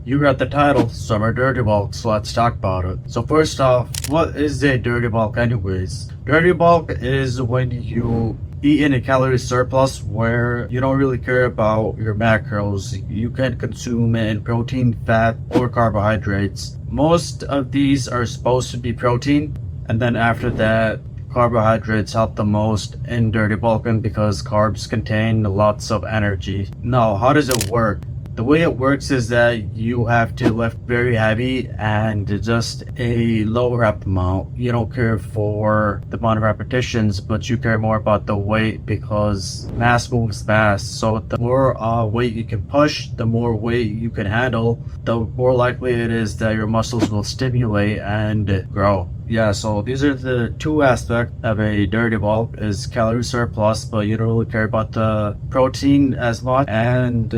You read the title, Summer Dirty Bulk, so let's talk about it. So first off, what is a dirty bulk anyways? Dirty bulk is when you eat in a calorie surplus where you don't really care about your macros. You can consume it in protein, fat, or carbohydrates. Most of these are supposed to be protein, and then after that, carbohydrates help the most in dirty bulking because carbs contain lots of energy. Now, how does it work? The way it works is that you have to lift very heavy and just a low rep amount. You don't care for the amount of repetitions, but you care more about the weight because mass moves fast. So the more weight you can push, the more weight you can handle, the more likely it is that your muscles will stimulate and grow. Yeah, so these are the two aspects of a dirty bulk is calorie surplus, but you don't really care about the protein as much and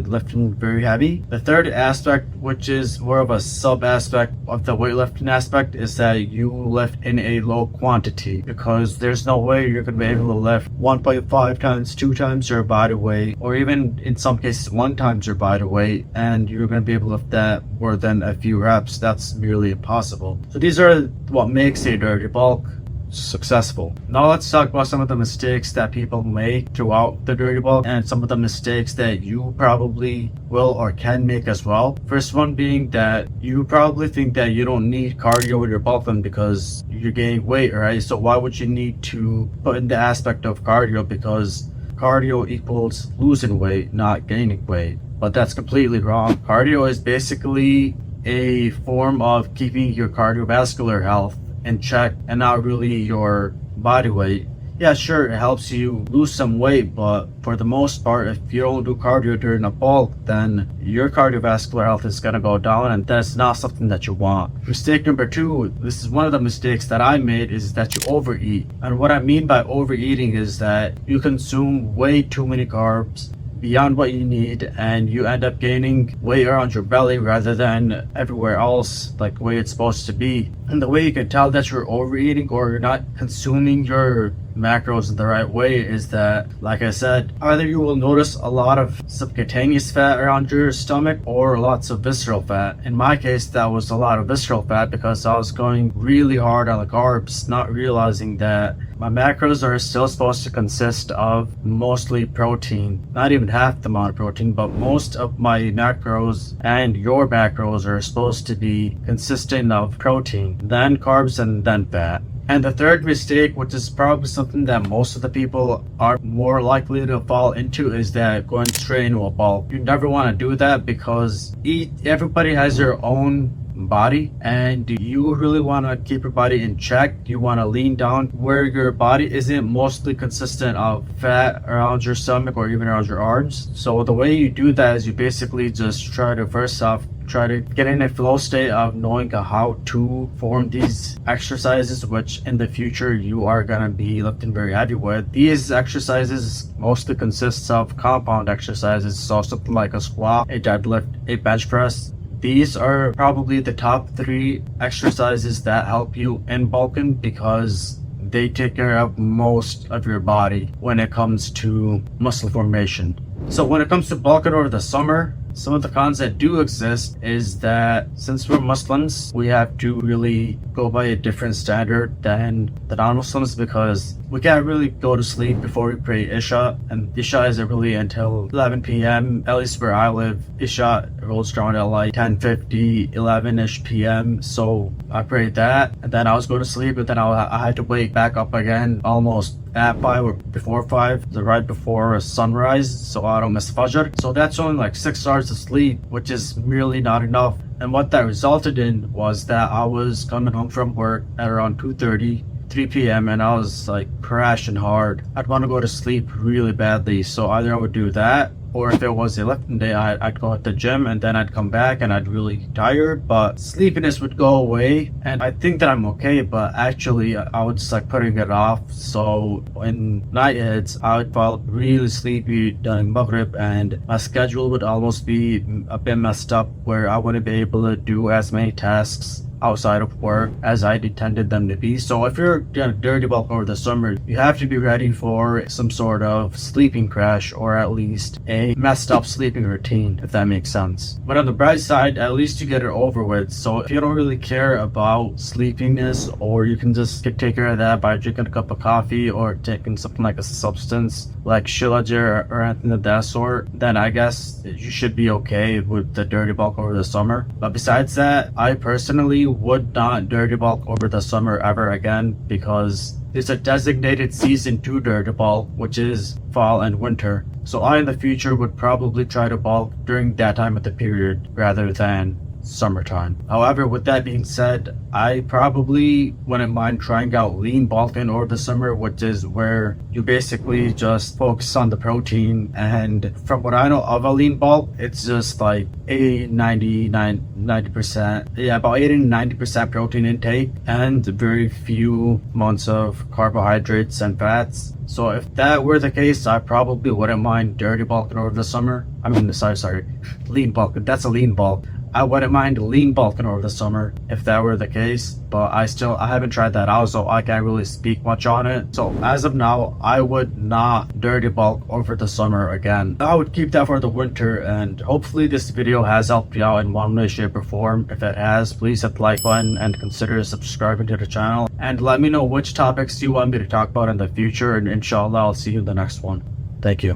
lifting very heavy. The third aspect, which is more of a sub aspect of the weightlifting aspect, is that you lift in a low quantity because there's no way you're going to be able to lift 1.5 times, 2 times your body weight, or even in some cases 1 times your body weight, and you're going to be able to lift that more than a few reps. That's nearly impossible. So these are what makes a dirty bulk successful. Now let's talk about some of the mistakes that people make throughout the dirty bulk and some of the mistakes that you probably will or can make as well. First one being that you probably think that you don't need cardio with your bulking because you're gaining weight, right? So why would you need to put in the aspect of cardio, because cardio equals losing weight, not gaining weight. But that's completely wrong. Cardio is basically a form of keeping your cardiovascular health in check and not really your body weight. Yeah, sure, it helps you lose some weight, but for the most part, if you don't do cardio during a bulk, then your cardiovascular health is going to go down, and that's not something that you want. Mistake number 2, this is one of the mistakes that I made, is that you overeat. And what I mean by overeating is that you consume way too many carbs beyond what you need, and you end up gaining weight around your belly rather than everywhere else, like the way it's supposed to be. And the way you can tell that you're overeating or you're not consuming your macros in the right way is that, like I said, either you will notice a lot of subcutaneous fat around your stomach or lots of visceral fat. In my case, that was a lot of visceral fat because I was going really hard on the carbs, not realizing that my macros are still supposed to consist of mostly protein. Not even half the amount of protein, but most of my macros and your macros are supposed to be consisting of protein, then carbs, and then fat. And the third mistake, which is probably something that most of the people are more likely to fall into, is that going straight into a bulk. You never want to do that because everybody has their own body, and you really want to keep your body in check. You want to lean down where your body isn't mostly consistent of fat around your stomach or even around your arms. So the way you do that is you basically just try to first off try to get in a flow state of knowing how to form these exercises, which in the future you are going to be lifting very heavy with. These exercises mostly consists of compound exercises, so something like a squat, a deadlift, a bench press. These are probably the top 3 exercises that help you in bulking because they take care of most of your body when it comes to muscle formation. So when it comes to bulking over the summer, some of the cons that do exist is that since we're Muslims, we have to really go by a different standard than the non-Muslims because we can't really go to sleep before we pray Isha, and Isha isn't really until 11 p.m. At least where I live, Isha rolls around at like 10:50, 11ish p.m. So I prayed that, and then I was going to sleep, but then I had to wake back up again almost at 5 or before 5, right before sunrise, so I don't miss Fajr. So that's only like 6 hours of sleep, which is really not enough. And what that resulted in was that I was coming home from work at around 2:30, 3 p.m. and I was like crashing hard. I'd want to go to sleep really badly, so either I would do that, or if it was a lifting day, I'd go at the gym and then I'd come back and I'd really tired, but sleepiness would go away and I think that I'm okay, but actually I would just like putting it off. So when night hits, I would fall really sleepy during Maghrib and my schedule would almost be a bit messed up where I wouldn't be able to do as many tasks outside of work as I intended them to be. So if you're gonna dirty bulk over the summer, you have to be ready for some sort of sleeping crash, or at least a messed up sleeping routine, if that makes sense. But on the bright side, at least you get it over with. So if you don't really care about sleepiness, or you can just take care of that by drinking a cup of coffee or taking something like a substance like Shilajit or anything of that sort, then I guess you should be okay with the dirty bulk over the summer. But besides that, I personally would not dirty bulk over the summer ever again, because there's a designated season to dirty bulk, which is fall and winter. So I in the future would probably try to bulk during that time of the period rather than summertime. However, with that being said, I probably wouldn't mind trying out lean bulking over the summer, which is where you basically just focus on the protein. And from what I know of a lean bulk, it's just like 90%, yeah, about 80 to 90% protein intake and very few amounts of carbohydrates and fats. So if that were the case, I probably wouldn't mind dirty bulking over the summer. I mean, sorry, lean bulk. That's a lean bulk. I wouldn't mind lean bulking over the summer if that were the case, but I haven't tried that out, so I can't really speak much on it. So as of now, I would not dirty bulk over the summer again. I would keep that for the winter, and hopefully this video has helped you out in one way, shape, or form. If it has, please hit the like button and consider subscribing to the channel. And let me know which topics you want me to talk about in the future, and inshallah I'll see you in the next one. Thank you.